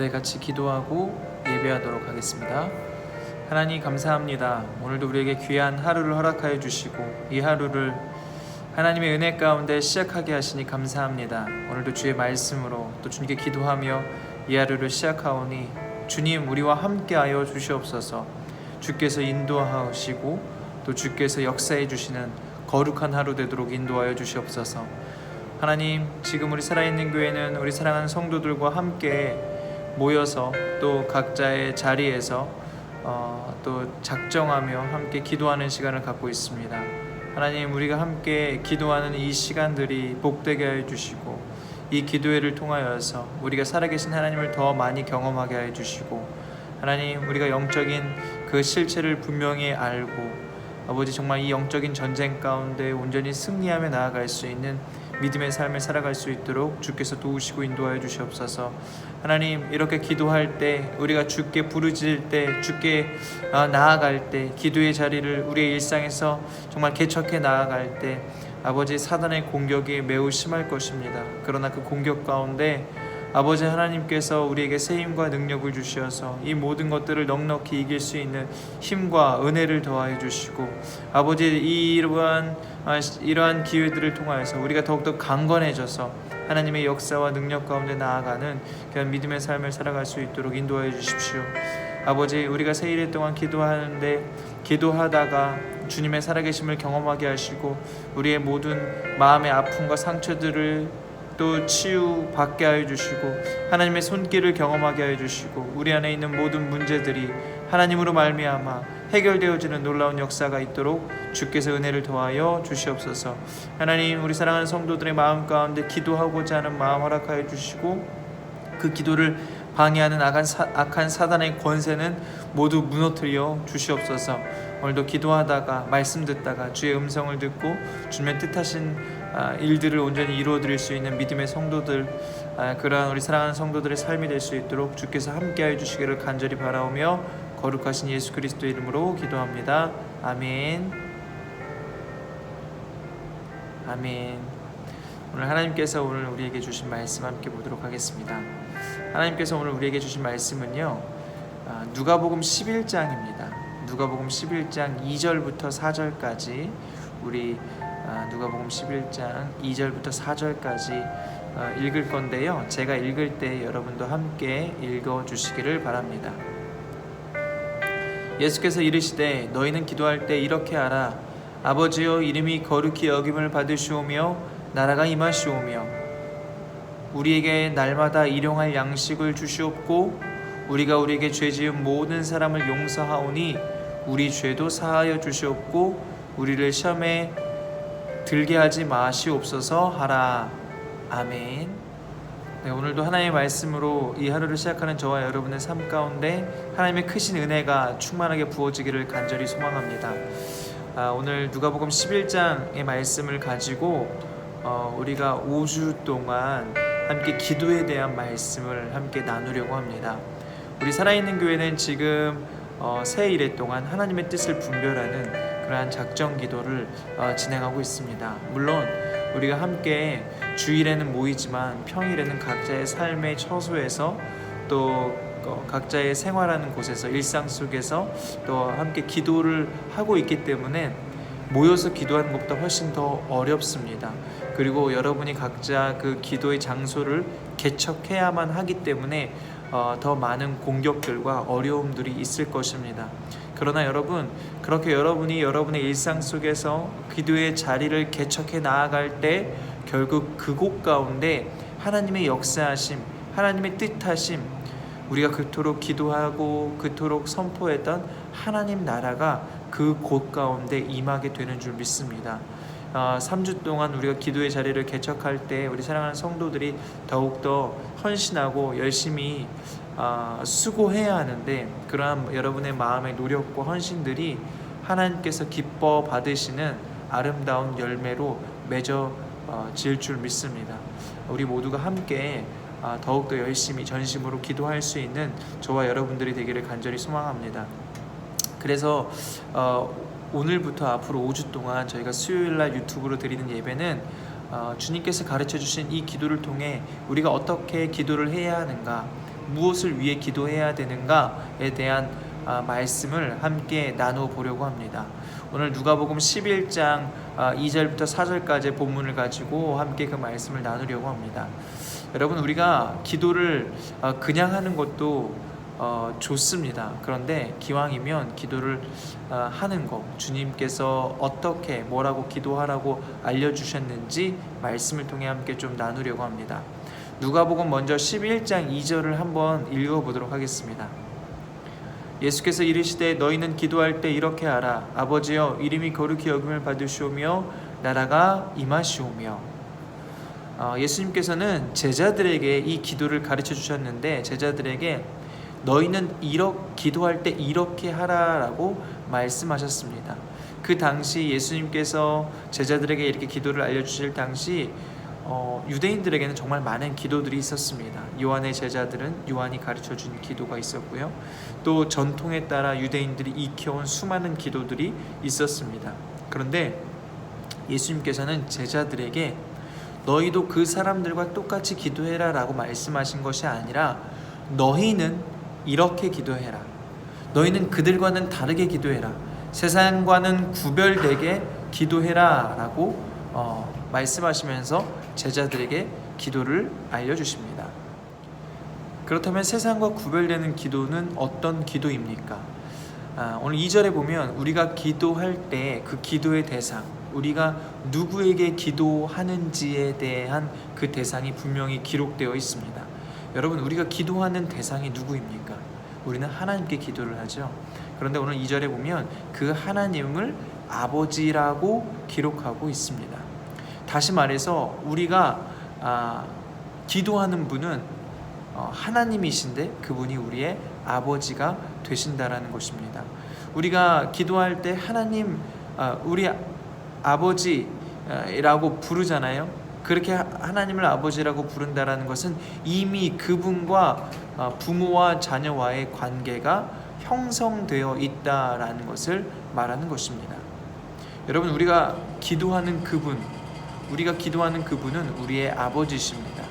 같이 기도하고 예배하도록 하겠습니다. 하나님 감사합니다. 오늘도 우리에게 귀한 하루를 허락하여 주시고 이 하루를 하나님의 은혜 가운데 시작하게 하시니 감사합니다. 오늘도 주의 말씀으로 또 주님께 기도하며 이 하루를 시작하오니 주님 우리와 함께하여 주시옵소서. 주께서 인도하시고 또 주께서 역사해 주시는 거룩한 하루 되도록 인도하여 주시옵소서. 하나님 지금 우리 살아있는 교회는 우리 사랑하는 성도들과 함께 모여서 또 각자의 자리에서 또 작정하며 함께 기도하는 시간을 갖고 있습니다. 하나님 우리가 함께 기도하는 이 시간들이 복되게 하여 주시고 이 기도회를 통하여서 우리가 살아계신 하나님을 더 많이 경험하게 하여 주시고 하나님 우리가 영적인 그 실체를 분명히 알고 아버지 정말 이 영적인 전쟁 가운데 온전히 승리하며 나아갈 수 있는 믿음의 삶을 살아갈 수 있도록 주께서 도우시고 인도하여 주시옵소서. 하나님 이렇게 기도할 때 우리가 주께 부르짖을 때 주께 나아갈 때 기도의 자리를 우리의 일상에서 정말 개척해 나아갈 때 아버지 사단의 공격이 매우 심할 것입니다. 그러나 그 공격 가운데 아버지 하나님께서 우리에게 세임과 능력을 주셔서 이 모든 것들을 넉넉히 이길 수 있는 힘과 은혜를 더하여 주시고 아버지 이러한 기회들을 통하여서 우리가 더욱더 강건해져서 하나님의 역사와 능력 가운데 나아가는 그런 믿음의 삶을 살아갈 수 있도록 인도하여 주십시오. 아버지 우리가 새 일 동안 기도하는데 기도하다가 주님의 살아계심을 경험하게 하시고 우리의 모든 마음의 아픔과 상처들을 또 치유받게 하여 주시고 하나님의 손길을 경험하게 하여 주시고 우리 안에 있는 모든 문제들이 하나님으로 말미암아 해결되어지는 놀라운 역사가 있도록 주께서 은혜를 더하여 주시옵소서. 하나님 우리 사랑하는 성도들의 마음 가운데 기도하고자 하는 마음 허락하여 주시고 그 기도를 방해하는 악한 사단의 권세는 모두 무너뜨려 주시옵소서. 오늘도 기도하다가 말씀 듣다가 주의 음성을 듣고 주님의 뜻하신 일들을 온전히 이루어드릴 수 있는 믿음의 성도들 그러한 우리 사랑하는 성도들의 삶이 될 수 있도록 주께서 함께하여 주시기를 간절히 바라오며 거룩하신 예수 그리스도의 이름으로 기도합니다. 아멘. 아멘. 오늘 하나님께서 오늘 우리에게 주신 말씀 함께 보도록 하겠습니다. 하나님께서 오늘 우리에게 주신 말씀은요 누가복음 11장입니다. 누가복음 11장 2절부터 4절까지 우리 누가복음 11장 2절부터 4절까지 읽을 건데요. 제가 읽을 때 여러분도 함께 읽어주시기를 바랍니다. 예수께서 이르시되 너희는 기도할 때 이렇게 하라. 아버지여 이름이 거룩히 여김을 받으시오며 나라가 임하시오며 우리에게 날마다 일용할 양식을 주시옵고 우리가 우리에게 죄지은 모든 사람을 용서하오니 우리 죄도 사하여 주시옵고 우리를 시험에 들게 하지 마시옵소서 하라. 아멘. 네, 오늘도 하나님의 말씀으로 이 하루를 시작하는 저와 여러분의 삶 가운데 하나님의 크신 은혜가 충만하게 부어지기를 간절히 소망합니다. 오늘 누가복음 11장의 말씀을 가지고 우리가 5주 동안 함께 기도에 대한 말씀을 함께 나누려고 합니다. 우리 살아있는 교회는 지금 새 일회 동안 하나님의 뜻을 분별하는 그러한 작정 기도를 진행하고 있습니다. 물론 우리가 함께 주일에는 모이지만 평일에는 각자의 삶의 처소에서 또 각자의 생활하는 곳에서 일상 속에서 또 함께 기도를 하고 있기 때문에 모여서 기도하는 것보다 훨씬 더 어렵습니다. 그리고 여러분이 각자 그 기도의 장소를 개척해야만 하기 때문에 더 많은 공격들과 어려움들이 있을 것입니다. 그러나 여러분 그렇게 여러분이 여러분의 일상 속에서 기도의 자리를 개척해 나아갈 때 결국 그곳 가운데 하나님의 역사하심 하나님의 뜻하심 우리가 그토록 기도하고 그토록 선포했던 하나님 나라가 그 곳 가운데 임하게 되는 줄 믿습니다. 3주 동안 우리가 기도의 자리를 개척할 때 우리 사랑하는 성도들이 더욱더 헌신하고 열심히 수고해야 하는데 그러한 여러분의 마음의 노력과 헌신들이 하나님께서 기뻐 받으시는 아름다운 열매로 맺어질 줄 믿습니다. 우리 모두가 함께 더욱더 열심히 전심으로 기도할 수 있는 저와 여러분들이 되기를 간절히 소망합니다. 그래서 오늘부터 앞으로 5주 동안 저희가 수요일날 유튜브로 드리는 예배는 주님께서 가르쳐주신 이 기도를 통해 우리가 어떻게 기도를 해야 하는가 무엇을 위해 기도해야 되는가에 대한 말씀을 함께 나누어 보려고 합니다. 오늘 누가복음 11장 2절부터 4절까지의 본문을 가지고 함께 그 말씀을 나누려고 합니다. 여러분, 우리가 기도를 그냥 하는 것도 좋습니다. 그런데 기왕이면 기도를 하는 것, 주님께서 어떻게 뭐라고 기도하라고 알려주셨는지 말씀을 통해 함께 좀 나누려고 합니다. 누가복음 먼저 11장 2절을 한번 읽어보도록 하겠습니다. 예수께서 이르시되 너희는 기도할 때 이렇게 하라. 아버지여, 이름이 거룩히 여김을 받으시오며 나라가 임하시오며. 예수님께서는 제자들에게 이 기도를 가르쳐 주셨는데, 제자들에게 너희는 기도할 때 이렇게 하라라고 말씀하셨습니다. 그 당시 예수님께서 제자들에게 이렇게 기도를 알려주실 당시 유대인들에게는 정말 많은 기도들이 있었습니다. 요한의 제자들은 요한이 가르쳐준 기도가 있었고요, 또 전통에 따라 유대인들이 익혀온 수많은 기도들이 있었습니다. 그런데 예수님께서는 제자들에게 너희도 그 사람들과 똑같이 기도해라 라고 말씀하신 것이 아니라, 너희는 이렇게 기도해라, 너희는 그들과는 다르게 기도해라, 세상과는 구별되게 기도해라 라고 말씀하시면서 제자들에게 기도를 알려주십니다. 그렇다면 세상과 구별되는 기도는 어떤 기도입니까? 오늘 2절에 보면 우리가 기도할 때 그 기도의 대상, 우리가 누구에게 기도하는지에 대한 그 대상이 분명히 기록되어 있습니다. 여러분, 우리가 기도하는 대상이 누구입니까? 우리는 하나님께 기도를 하죠. 그런데 오늘 2절에 보면 그 하나님을 아버지라고 기록하고 있습니다. 다시 말해서 우리가 기도하는 분은 하나님이신데 그분이 우리의 아버지가 되신다라는 것입니다. 우리가 기도할 때 하나님, 우리 아버지라고 부르잖아요. 그렇게 하나님을 아버지라고 부른다라는 것은 이미 그분과 부모와 자녀와의 관계가 형성되어 있다라는 것을 말하는 것입니다. 여러분, 우리가 기도하는 그분은 우리의 아버지십니다.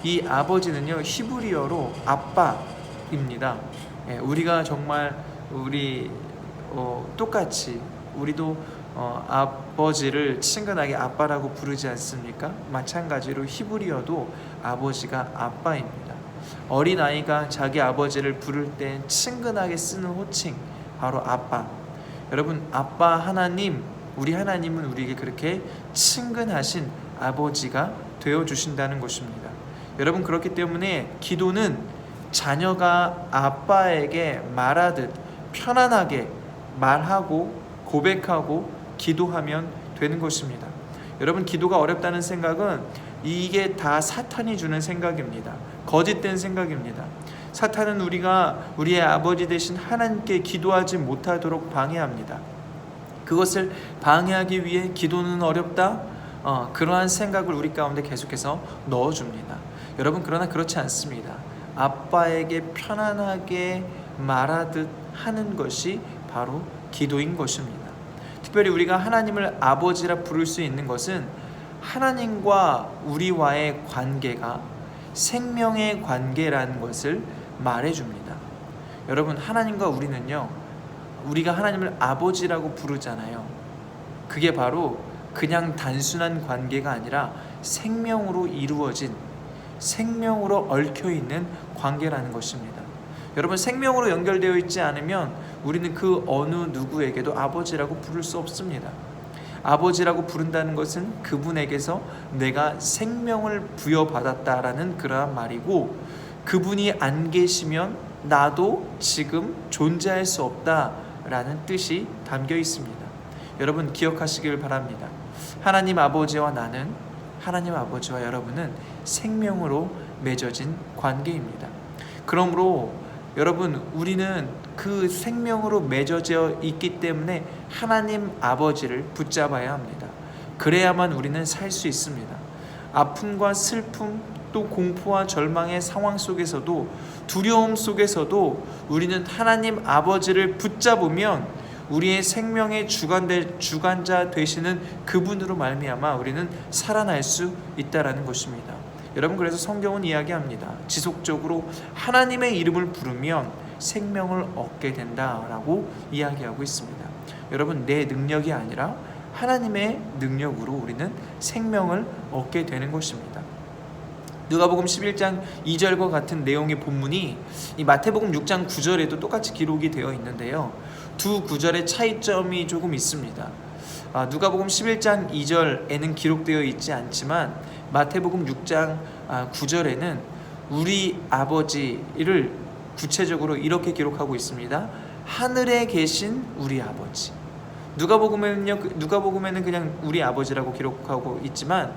이 아버지는요, 히브리어로 아빠입니다. 우리가 정말 똑같이 우리도 아버지를 친근하게 아빠라고 부르지 않습니까? 마찬가지로 히브리어도 아버지가 아빠입니다. 어린아이가 자기 아버지를 부를 때 친근하게 쓰는 호칭, 바로 아빠. 여러분, 아빠 하나님, 우리 하나님은 우리에게 그렇게 친근하신 아버지가 되어주신다는 것입니다. 여러분, 그렇기 때문에 기도는 자녀가 아빠에게 말하듯 편안하게 말하고 고백하고 기도하면 되는 것입니다. 여러분, 기도가 어렵다는 생각은 이게 다 사탄이 주는 생각입니다. 거짓된 생각입니다. 사탄은 우리의 아버지 되신 하나님께 기도하지 못하도록 방해합니다. 그것을 방해하기 위해 기도는 어렵다? 그러한 생각을 우리 가운데 계속해서 넣어줍니다. 여러분, 그러나 그렇지 않습니다. 아빠에게 편안하게 말하듯 하는 것이 바로 기도인 것입니다. 특별히 우리가 하나님을 아버지라 부를 수 있는 것은 하나님과 우리와의 관계가 생명의 관계라는 것을 말해줍니다. 여러분, 하나님과 우리는요, 우리가 하나님을 아버지라고 부르잖아요. 그게 바로 그냥 단순한 관계가 아니라 생명으로 이루어진, 생명으로 얽혀있는 관계라는 것입니다. 여러분, 생명으로 연결되어 있지 않으면 우리는 그 어느 누구에게도 아버지라고 부를 수 없습니다. 아버지라고 부른다는 것은 그분에게서 내가 생명을 부여받았다라는 그러한 말이고, 그분이 안 계시면 나도 지금 존재할 수 없다라는 뜻이 담겨 있습니다. 여러분, 기억하시길 바랍니다. 하나님 아버지와 나는, 하나님 아버지와 여러분은 생명으로 맺어진 관계입니다. 그러므로 여러분, 우리는 그 생명으로 맺어져 있기 때문에 하나님 아버지를 붙잡아야 합니다. 그래야만 우리는 살 수 있습니다. 아픔과 슬픔, 또 공포와 절망의 상황 속에서도, 두려움 속에서도 우리는 하나님 아버지를 붙잡으면 우리의 생명의 주관자 되시는 그분으로 말미암아 우리는 살아날 수 있다라는 것입니다. 여러분, 그래서 성경은 이야기합니다. 지속적으로 하나님의 이름을 부르면 생명을 얻게 된다라고 이야기하고 있습니다. 여러분, 내 능력이 아니라 하나님의 능력으로 우리는 생명을 얻게 되는 것입니다. 누가복음 11장 2절과 같은 내용의 본문이 이 마태복음 6장 9절에도 똑같이 기록이 되어 있는데요, 두 구절의 차이점이 조금 있습니다. 누가복음 11장 2절에는 기록되어 있지 않지만 마태복음 6장 9절에는 우리 아버지를 구체적으로 이렇게 기록하고 있습니다. 하늘에 계신 우리 아버지. 누가복음에는 그냥 우리 아버지라고 기록하고 있지만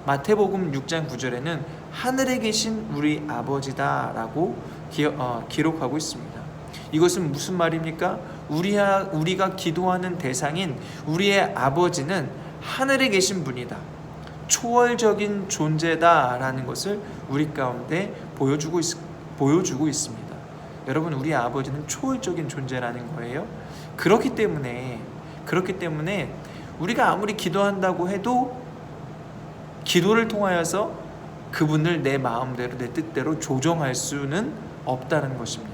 마태복음 6장 9절에는 하늘에 계신 우리 아버지다라고 기록하고 있습니다. 이것은 무슨 말입니까? 우리가 기도하는 대상인 우리의 아버지는 하늘에 계신 분이다, 초월적인 존재다라는 것을 우리 가운데 보여주고 있습니다. 여러분, 우리 아버지는 초월적인 존재라는 거예요. 그렇기 때문에 우리가 아무리 기도한다고 해도 기도를 통하여서 그분을 내 마음대로, 내 뜻대로 조정할 수는 없다는 것입니다.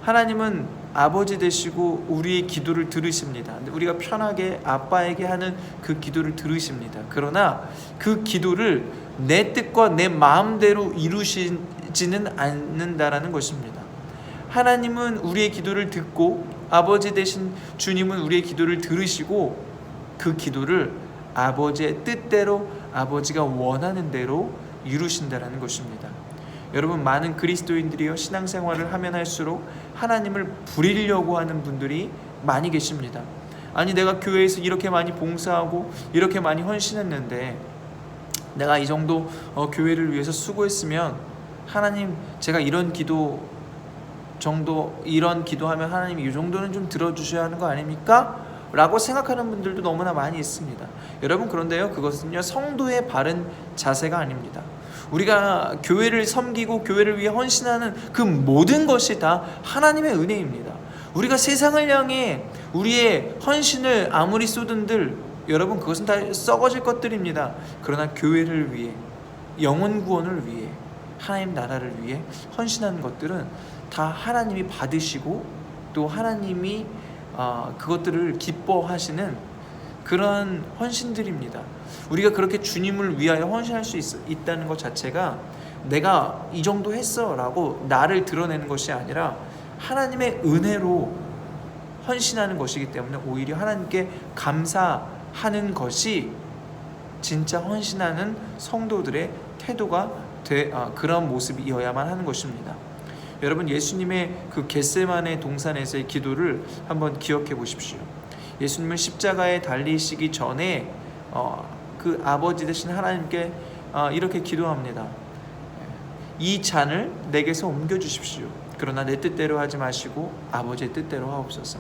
하나님은 아버지 되시고 우리의 기도를 들으십니다. 우리가 편하게 아빠에게 하는 그 기도를 들으십니다. 그러나 그 기도를 내 뜻과 내 마음대로 이루시지는 않는다라는 것입니다. 하나님은 우리의 기도를 듣고 아버지 되신 주님은 우리의 기도를 들으시고 그 기도를 아버지의 뜻대로, 아버지가 원하는 대로 이루신다라는 것입니다. 여러분, 많은 그리스도인들이요, 신앙생활을 하면 할수록 하나님을 부리려고 하는 분들이 많이 계십니다. 아니, 내가 교회에서 이렇게 많이 봉사하고 이렇게 많이 헌신했는데 내가 이 정도 교회를 위해서 수고했으면 하나님, 제가 이런 기도하면 하나님 이 정도는 좀 들어주셔야 하는 거 아닙니까? 라고 생각하는 분들도 너무나 많이 있습니다. 여러분, 그런데요, 그것은요, 성도의 바른 자세가 아닙니다. 우리가 교회를 섬기고 교회를 위해 헌신하는 그 모든 것이 다 하나님의 은혜입니다. 우리가 세상을 향해 우리의 헌신을 아무리 쏟은들 여러분, 그것은 다 썩어질 것들입니다. 그러나 교회를 위해, 영혼 구원을 위해, 하나님 나라를 위해 헌신하는 것들은 다 하나님이 받으시고 또 하나님이 그것들을 기뻐하시는 그런 헌신들입니다. 우리가 그렇게 주님을 위하여 헌신할 수 있다는 것 자체가 내가 이 정도 했어 라고 나를 드러내는 것이 아니라 하나님의 은혜로 헌신하는 것이기 때문에 오히려 하나님께 감사하는 것이 진짜 헌신하는 성도들의 태도가 그런 모습이어야만 하는 것입니다. 여러분, 예수님의 그 겟세마네 동산에서의 기도를 한번 기억해 보십시오. 예수님은 십자가에 달리시기 전에 그 아버지 되신 하나님께 이렇게 기도합니다. 이 잔을 내게서 옮겨주십시오. 그러나 내 뜻대로 하지 마시고 아버지의 뜻대로 하옵소서.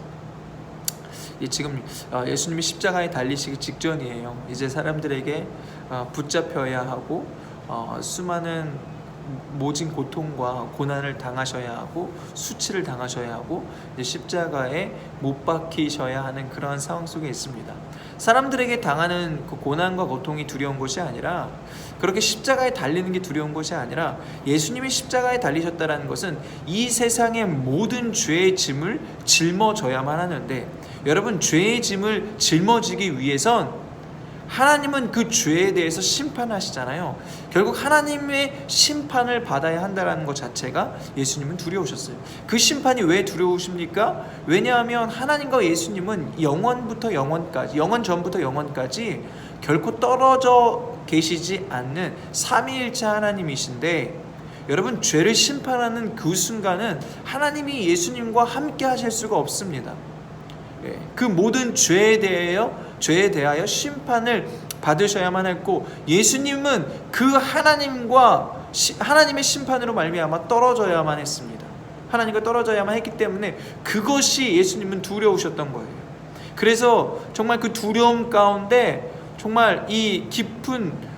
지금 예수님이 십자가에 달리시기 직전이에요. 이제 사람들에게 붙잡혀야 하고 수많은 모진 고통과 고난을 당하셔야 하고 수치를 당하셔야 하고 이제 십자가에 못 박히셔야 하는 그러한 상황 속에 있습니다. 사람들에게 당하는 그 고난과 고통이 두려운 것이 아니라, 그렇게 십자가에 달리는 게 두려운 것이 아니라, 예수님이 십자가에 달리셨다는 것은 이 세상의 모든 죄의 짐을 짊어져야만 하는데, 여러분, 죄의 짐을 짊어지기 위해선 하나님은 그 죄에 대해서 심판하시잖아요. 결국 하나님의 심판을 받아야 한다는 것 자체가 예수님은 두려우셨어요. 그 심판이 왜 두려우십니까? 왜냐하면 하나님과 예수님은 영원부터 영원까지, 영원 전부터 영원까지 결코 떨어져 계시지 않는 삼위일체 하나님이신데, 여러분, 죄를 심판하는 그 순간은 하나님이 예수님과 함께 하실 수가 없습니다. 그 모든 죄에 대하여 심판을 받으셔야만 했고, 예수님은 그 하나님의 심판으로 말미암아 떨어져야만 했습니다. 하나님과 떨어져야만 했기 때문에 그것이 예수님은 두려우셨던 거예요. 그래서 정말 그 두려움 가운데, 정말 이 깊은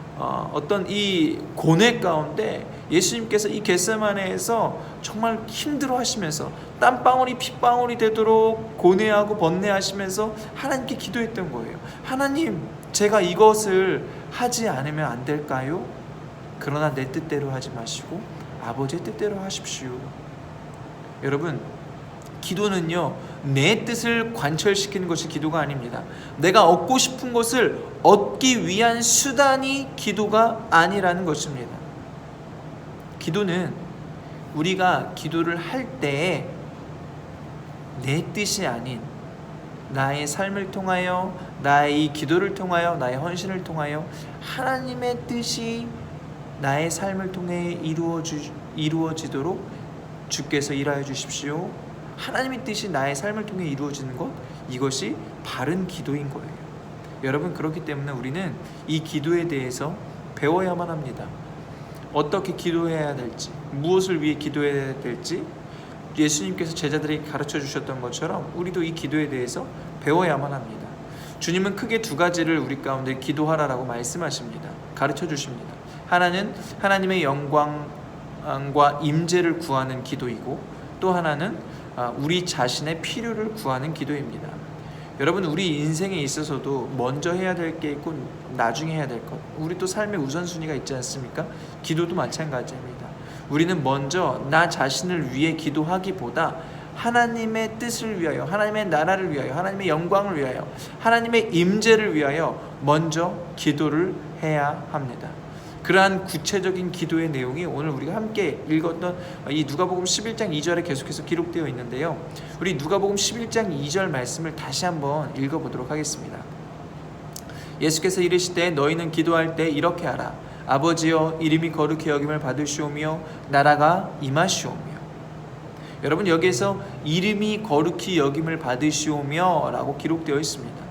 어떤 이 고뇌 가운데 예수님께서 이 겟세마네에서 정말 힘들어 하시면서 땀방울이 핏방울이 되도록 고뇌하고 번뇌하시면서 하나님께 기도했던 거예요. 하나님, 제가 이것을 하지 않으면 안 될까요? 그러나 내 뜻대로 하지 마시고 아버지의 뜻대로 하십시오. 여러분, 기도는요, 내 뜻을 관철시키는 것이 기도가 아닙니다. 내가 얻고 싶은 것을 얻기 위한 수단이 기도가 아니라는 것입니다. 기도는 우리가 기도를 할 때에 내 뜻이 아닌 나의 삶을 통하여, 나의 이 기도를 통하여, 나의 헌신을 통하여 하나님의 뜻이 나의 삶을 통해 이루어지도록 주께서 일하여 주십시오. 하나님의 뜻이 나의 삶을 통해 이루어지는 것, 이것이 바른 기도인 거예요. 여러분, 그렇기 때문에 우리는 이 기도에 대해서 배워야만 합니다. 어떻게 기도해야 될지, 무엇을 위해 기도해야 될지 예수님께서 제자들에게 가르쳐 주셨던 것처럼 우리도 이 기도에 대해서 배워야만 합니다. 주님은 크게 두 가지를 우리 가운데 기도하라라고 말씀하십니다. 가르쳐 주십니다. 하나는 하나님의 영광과 임재를 구하는 기도이고, 또 하나는 우리 자신의 필요를 구하는 기도입니다. 여러분, 우리 인생에 있어서도 먼저 해야 될 게 있고 나중에 해야 될 것, 우리 또 삶의 우선순위가 있지 않습니까? 기도도 마찬가지입니다. 우리는 먼저 나 자신을 위해 기도하기보다 하나님의 뜻을 위하여, 하나님의 나라를 위하여, 하나님의 영광을 위하여, 하나님의 임재를 위하여 먼저 기도를 해야 합니다. 그러한 구체적인 기도의 내용이 오늘 우리가 함께 읽었던 이 누가복음 11장 2절에 계속해서 기록되어 있는데요, 우리 누가복음 11장 2절 말씀을 다시 한번 읽어보도록 하겠습니다. 예수께서 이르시되 너희는 기도할 때 이렇게 하라. 아버지여, 이름이 거룩히 여김을 받으시오며 나라가 임하시오며. 여러분, 여기에서 이름이 거룩히 여김을 받으시오며 라고 기록되어 있습니다.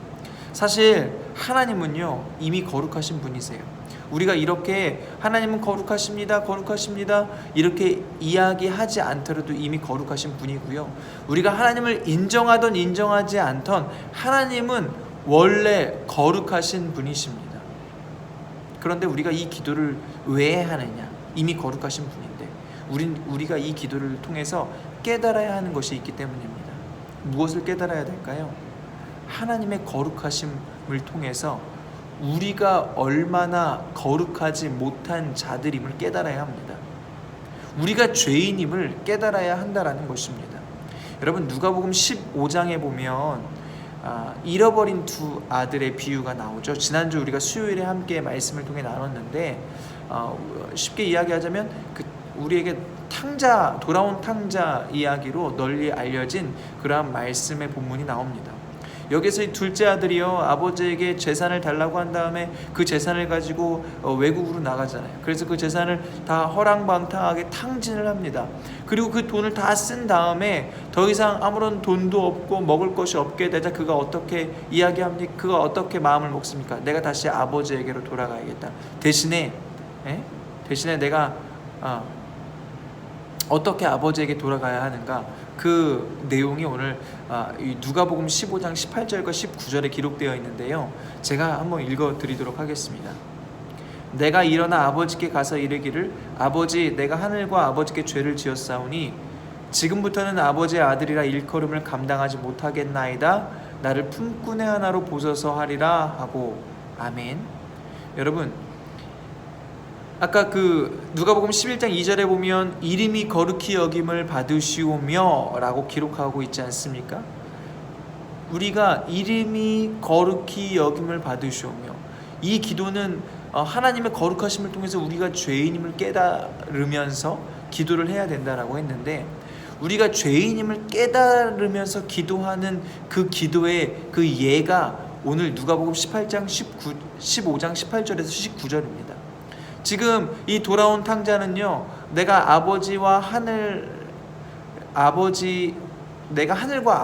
사실 하나님은요, 이미 거룩하신 분이세요. 우리가 이렇게 하나님은 거룩하십니다, 거룩하십니다 이렇게 이야기하지 않더라도 이미 거룩하신 분이고요, 우리가 하나님을 인정하던 인정하지 않던 하나님은 원래 거룩하신 분이십니다. 그런데 우리가 이 기도를 왜 하느냐? 이미 거룩하신 분인데 우리가 이 기도를 통해서 깨달아야 하는 것이 있기 때문입니다. 무엇을 깨달아야 될까요? 하나님의 거룩하심을 통해서 우리가 얼마나 거룩하지 못한 자들임을 깨달아야 합니다. 우리가 죄인임을 깨달아야 한다라는 것입니다. 여러분, 누가복음 15장에 보면 잃어버린 두 아들의 비유가 나오죠. 지난주 우리가 수요일에 함께 말씀을 통해 나눴는데, 쉽게 이야기하자면 우리에게 돌아온 탕자 이야기로 널리 알려진 그러한 말씀의 본문이 나옵니다. 여기서 이 둘째 아들이요, 아버지에게 재산을 달라고 한 다음에 그 재산을 가지고 외국으로 나가잖아요. 그래서 그 재산을 다 허랑방탕하게 탕진을 합니다. 그리고 그 돈을 다 쓴 다음에 더 이상 아무런 돈도 없고 먹을 것이 없게 되자 그가 어떻게 이야기합니까? 그가 어떻게 마음을 먹습니까? 내가 다시 아버지에게로 돌아가야겠다. 대신에 내가 어떻게 아버지에게 돌아가야 하는가? 그 내용이 오늘 누가복음 15장 18절과 19절에 기록되어 있는데요, 제가 한번 읽어드리도록 하겠습니다. 내가 일어나 아버지께 가서 이르기를 아버지, 내가 하늘과 아버지께 죄를 지었사오니 지금부터는 아버지의 아들이라 일컬음을 감당하지 못하겠나이다. 나를 품꾼의 하나로 보소서 하리라 하고. 아멘. 여러분, 아까 누가복음 11장 2절에 보면 이름이 거룩히 여김을 받으시오며 라고 기록하고 있지 않습니까? 우리가 이름이 거룩히 여김을 받으시오며, 이 기도는 하나님의 거룩하심을 통해서 우리가 죄인임을 깨달으면서 기도를 해야 된다라고 했는데, 우리가 죄인임을 깨달으면서 기도하는 그 기도의 그 예가 오늘 누가복음 15장 18절에서 19절입니다. 지금 이 돌아온 탕자는요, 내가 하늘과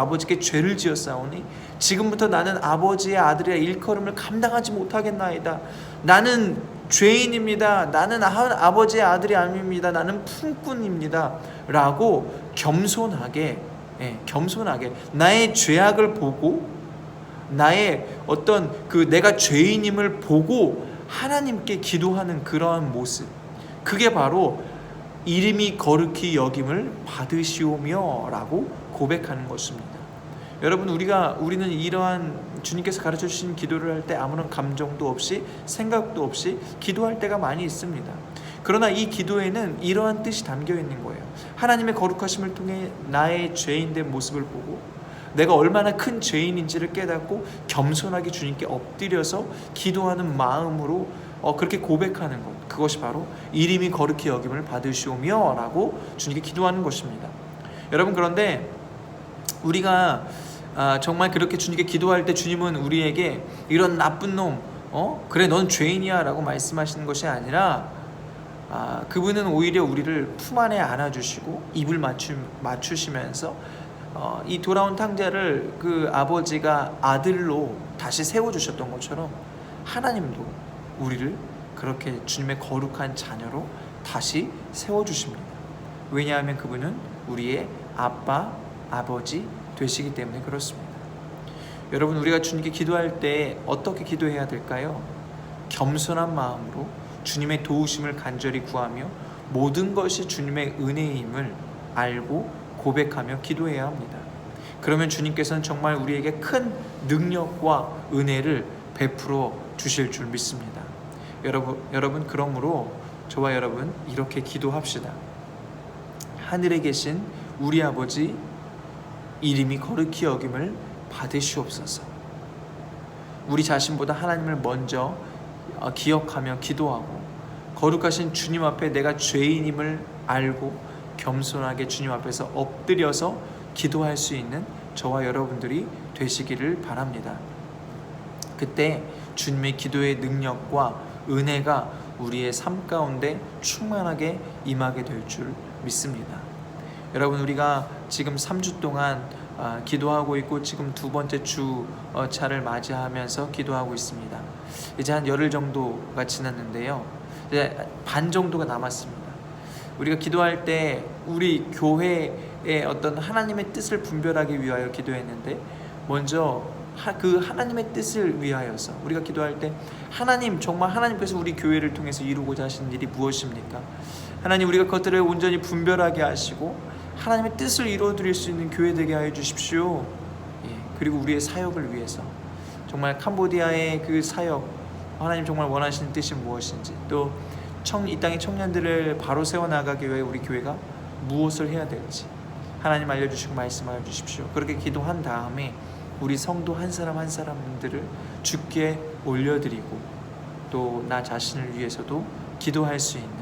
아버지께 죄를 지었사오니 지금부터 나는 아버지의 아들이라 일컬음을 감당하지 못하겠나이다. 나는 죄인입니다. 나는 아버지의 아들이 아닙니다. 나는 품꾼입니다. 라고 겸손하게 나의 죄악을 보고, 나의 어떤 내가 죄인임을 보고 하나님께 기도하는 그러한 모습, 그게 바로 이름이 거룩히 여김을 받으시오며 라고 고백하는 것입니다. 여러분, 우리는 이러한 주님께서 가르쳐 주신 기도를 할 때 아무런 감정도 없이 생각도 없이 기도할 때가 많이 있습니다. 그러나 이 기도에는 이러한 뜻이 담겨 있는 거예요. 하나님의 거룩하심을 통해 나의 죄인된 모습을 보고 내가 얼마나 큰 죄인인지를 깨닫고 겸손하게 주님께 엎드려서 기도하는 마음으로 그렇게 고백하는 것, 그것이 바로 이름이 거룩히 여김을 받으시오며 라고 주님께 기도하는 것입니다. 여러분, 그런데 우리가 정말 그렇게 주님께 기도할 때 주님은 우리에게 이런 나쁜 놈, 그래 넌 죄인이야 라고 말씀하시는 것이 아니라 그분은 오히려 우리를 품 안에 안아주시고 입을 맞추시면서 이 돌아온 탕자를 그 아버지가 아들로 다시 세워주셨던 것처럼 하나님도 우리를 그렇게 주님의 거룩한 자녀로 다시 세워주십니다. 왜냐하면 그분은 우리의 아빠, 아버지 되시기 때문에 그렇습니다. 여러분, 우리가 주님께 기도할 때 어떻게 기도해야 될까요? 겸손한 마음으로 주님의 도우심을 간절히 구하며 모든 것이 주님의 은혜임을 알고 고백하며 기도해야 합니다. 그러면 주님께서는 정말 우리에게 큰 능력과 은혜를 베풀어 주실 줄 믿습니다. 여러분, 그러므로 저와 여러분 이렇게 기도합시다. 하늘에 계신 우리 아버지, 이름이 거룩히 여김을 받으시옵소서. 우리 자신보다 하나님을 먼저 기억하며 기도하고 거룩하신 주님 앞에 내가 죄인임을 알고 겸손하게 주님 앞에서 엎드려서 기도할 수 있는 저와 여러분들이 되시기를 바랍니다. 그때 주님의 기도의 능력과 은혜가 우리의 삶 가운데 충만하게 임하게 될 줄 믿습니다. 여러분, 우리가 지금 3주 동안 기도하고 있고 지금 두 번째 주차를 맞이하면서 기도하고 있습니다. 이제 한 열흘 정도가 지났는데요, 이제 반 정도가 남았습니다. 우리가 기도할 때 우리 교회의 어떤 하나님의 뜻을 분별하기 위하여 기도했는데, 먼저 그 하나님의 뜻을 위하여서 우리가 기도할 때 하나님, 정말 하나님께서 우리 교회를 통해서 이루고자 하시는 일이 무엇입니까? 하나님, 우리가 그것들을 온전히 분별하게 하시고 하나님의 뜻을 이루어드릴 수 있는 교회 되게 하여 주십시오. 그리고 우리의 사역을 위해서 정말 캄보디아의 그 사역, 하나님 정말 원하시는 뜻이 무엇인지, 또 이 땅의 청년들을 바로 세워나가기 위해 우리 교회가 무엇을 해야 될지 하나님 알려주시고 말씀하여 주십시오. 그렇게 기도한 다음에 우리 성도 한 사람 한 사람들을 주께 올려드리고 또 나 자신을 위해서도 기도할 수 있는,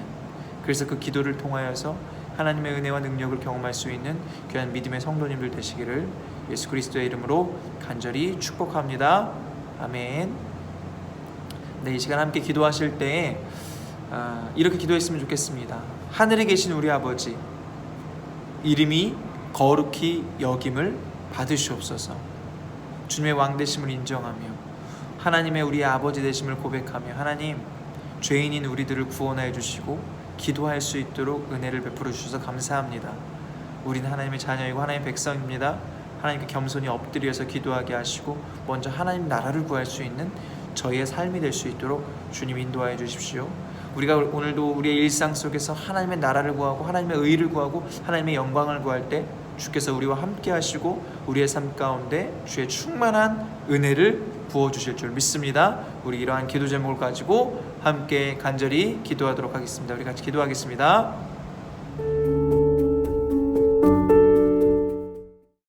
그래서 그 기도를 통하여서 하나님의 은혜와 능력을 경험할 수 있는 귀한 믿음의 성도님들 되시기를 예수 그리스도의 이름으로 간절히 축복합니다. 아멘. 네, 이 시간 함께 기도하실 때 이렇게 기도했으면 좋겠습니다. 하늘에 계신 우리 아버지, 이름이 거룩히 여김을 받으시옵소서. 주님의 왕되심을 인정하며 하나님의 우리 아버지 되심을 고백하며 하나님, 죄인인 우리들을 구원하여 주시고 기도할 수 있도록 은혜를 베풀어 주셔서 감사합니다. 우리는 하나님의 자녀이고 하나님의 백성입니다. 하나님께 겸손히 엎드려서 기도하게 하시고 먼저 하나님 나라를 구할 수 있는 저희의 삶이 될 수 있도록 주님 인도하여 주십시오. 우리가 오늘도 우리의 일상 속에서 하나님의 나라를 구하고 하나님의 의를 구하고 하나님의 영광을 구할 때 주께서 우리와 함께 하시고 우리의 삶 가운데 주의 충만한 은혜를 부어주실 줄 믿습니다. 우리 이러한 기도 제목을 가지고 함께 간절히 기도하도록 하겠습니다. 우리 같이 기도하겠습니다.